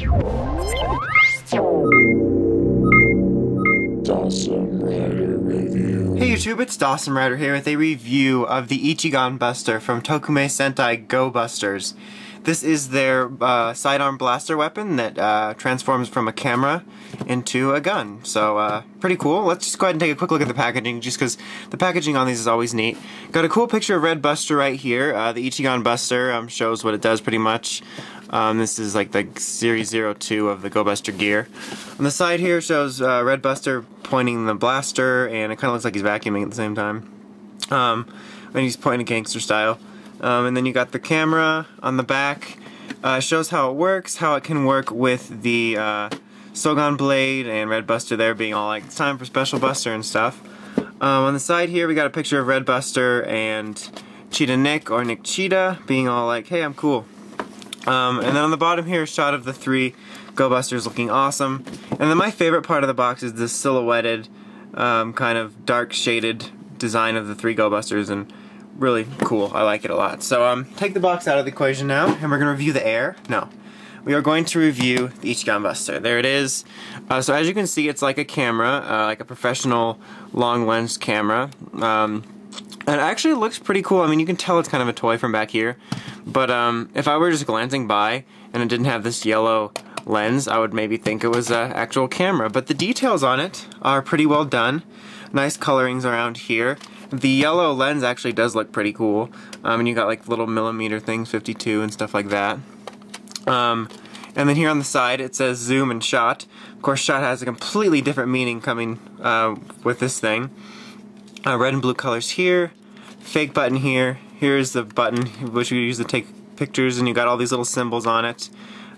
Hey YouTube, it's Dawson Rider here with a review of the Ichigan Buster from Tokumei Sentai Go Busters. This is their sidearm blaster weapon that transforms from a camera into a gun. So pretty cool. Let's just go ahead and take a quick look at the packaging, just because the packaging on these is always neat. Got a cool picture of Red Buster right here. The Ichigan Buster shows what it does pretty much. This is like the Series 02 of the Go Buster gear. On the side here shows Red Buster pointing the blaster, and it kind of looks like he's vacuuming at the same time. And he's pointing gangster style. And then you got the camera on the back. Shows how it works, how it can work with the Sogan blade, and Red Buster there being all like, it's time for Special Buster and stuff. On the side here we got a picture of Red Buster and Cheetah Nick, or Nick Cheetah, being all like, hey, I'm cool. And then on the bottom here, a shot of the three Go Busters looking awesome. And then my favorite part of the box is this silhouetted, kind of dark shaded design of the three Go Busters, and really cool. I like it a lot. So take the box out of the equation now, and we're going to review the air. No. We are going to review the Ichigan Buster. There it is. So as you can see, it's like a camera, like a professional long lens camera. It actually looks pretty cool. I mean, you can tell it's kind of a toy from back here. But if I were just glancing by and it didn't have this yellow lens, I would maybe think it was an actual camera. But the details on it are pretty well done. Nice colorings around here. The yellow lens actually does look pretty cool. And you got like little millimeter things, 52 and stuff like that. And then here on the side it says zoom and shot. Of course, shot has a completely different meaning coming with this thing. Red and blue colors here. Fake button here. Here's the button which we use to take pictures, and you got all these little symbols on it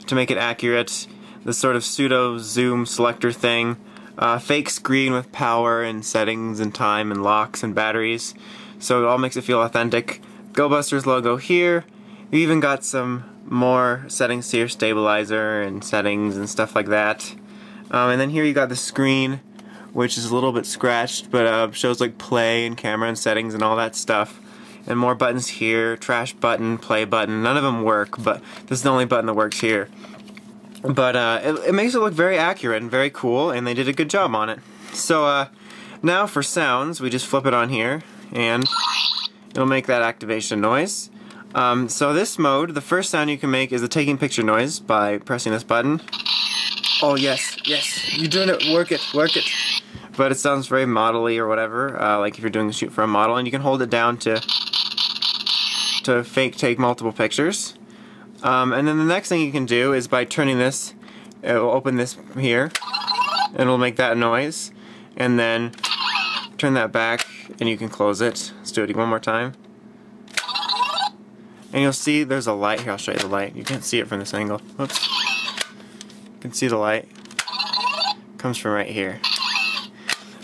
to make it accurate. This sort of pseudo zoom selector thing. Fake screen with power and settings and time and locks and batteries. So it all makes it feel authentic. Go Busters logo here. You even got some more settings here, stabilizer and settings and stuff like that. And then here you got the screen, which is a little bit scratched, but shows like play and camera and settings and all that stuff. And more buttons here, trash button, play button. None of them work, but this is the only button that works here. But it makes it look very accurate and very cool, and they did a good job on it. So now for sounds, we just flip it on here, and it'll make that activation noise. So this mode, the first sound you can make is the taking picture noise by pressing this button. Oh yes, yes, you're doing it, work it, work it. But it sounds very model-y or whatever, like if you're doing a shoot for a model, and you can hold it down to fake take multiple pictures. And then the next thing you can do is by turning this, it will open this here, and it'll make that noise. And then turn that back, and you can close it. Let's do it one more time. And you'll see there's a light here. I'll show you the light. You can't see it from this angle. Oops. You can see the light. It comes from right here.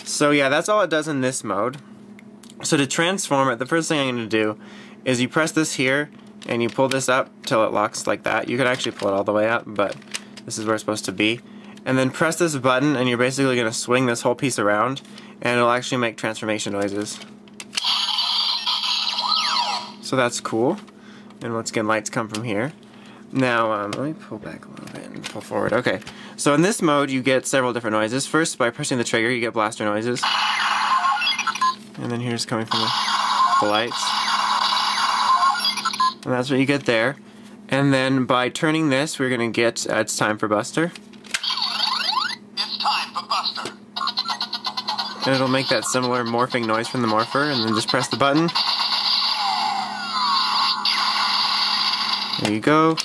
So yeah, that's all it does in this mode. So to transform it, the first thing I'm going to do is you press this here, and you pull this up till it locks like that. You can actually pull it all the way up, but this is where it's supposed to be. And then press this button, and you're basically going to swing this whole piece around, and it'll actually make transformation noises. So that's cool. And once again, lights come from here. Now, let me pull back a little bit and pull forward. Okay, so in this mode, you get several different noises. First, by pressing the trigger, you get blaster noises. And then here's coming from the lights. And that's what you get there. And then by turning this, we're going to get, it's time for Buster. It's time for Buster. And it'll make that similar morphing noise from the morpher, and then just press the button. There you go.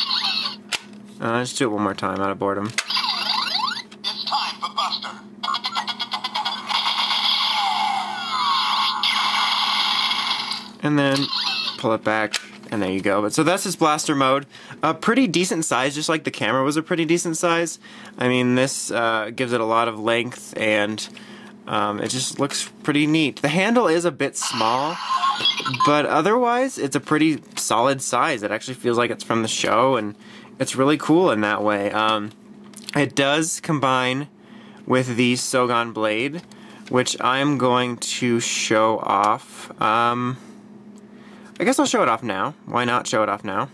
Let's do it one more time out of boredom. It's time for Buster. And then pull it back, and there you go. But so that's his blaster mode. A pretty decent size, just like the camera was a pretty decent size. I mean, this gives it a lot of length, and it just looks pretty neat. The handle is a bit small, but otherwise it's a pretty solid size. It actually feels like it's from the show, and it's really cool in that way. It does combine with the Sogan blade, which I'm going to show off. I guess I'll show it off now. Why not show it off now?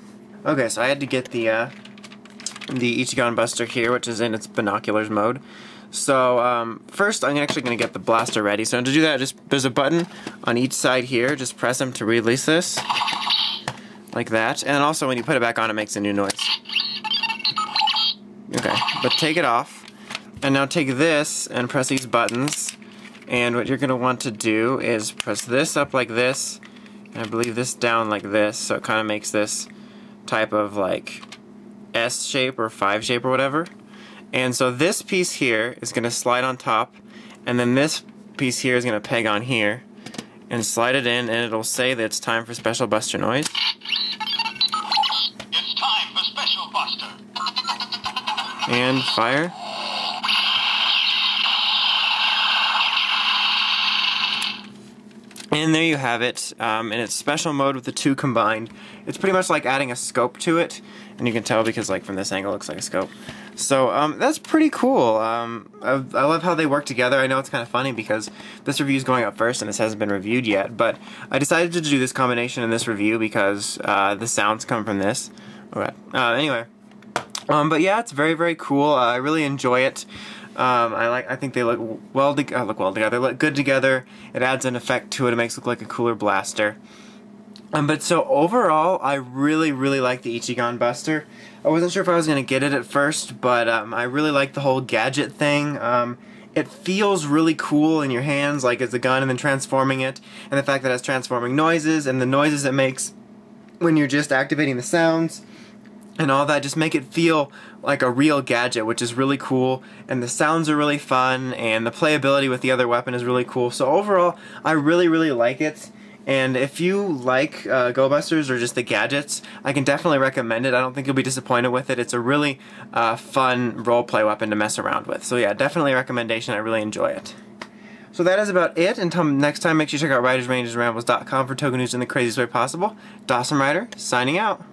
Okay, so I had to get the the Ichigan Buster here, which is in its binoculars mode. So first I'm actually going to get the blaster ready. So to do that, there's a button on each side here. Just press them to release this, like that. And also when you put it back on, it makes a new noise. Okay, but take it off. And now take this and press these buttons. And what you're going to want to do is press this up like this, and I believe this down like this, so it kind of makes this type of like S shape or 5 shape or whatever. And so this piece here is going to slide on top, and then this piece here is going to peg on here, and slide it in, and it'll say that it's time for special buster noise. It's time for special buster. And fire. And there you have it, in its special mode with the two combined. It's pretty much like adding a scope to it, and you can tell because like from this angle it looks like a scope. So that's pretty cool. I love how they work together. I know it's kind of funny because this review is going up first and this hasn't been reviewed yet, but I decided to do this combination in this review because the sounds come from this. Okay. Anyway, but yeah, it's very, very cool. I really enjoy it. I think they look together. They look good together. It adds an effect to it. It makes it look like a cooler blaster. But so overall, I really, really like the Ichigan Buster. I wasn't sure if I was going to get it at first, but I really like the whole gadget thing. It feels really cool in your hands, like it's a gun and then transforming it, and the fact that it's transforming noises, and the noises it makes when you're just activating the sounds, and all that just make it feel like a real gadget, which is really cool, and the sounds are really fun, and the playability with the other weapon is really cool. So overall, I really, really like it. And if you like Go Busters or just the gadgets, I can definitely recommend it. I don't think you'll be disappointed with it. It's a really fun role-play weapon to mess around with. So yeah, definitely a recommendation. I really enjoy it. So that is about it. Until next time, make sure you check out WritersRangersRambles.com for token news in the craziest way possible. Dawson Rider, signing out.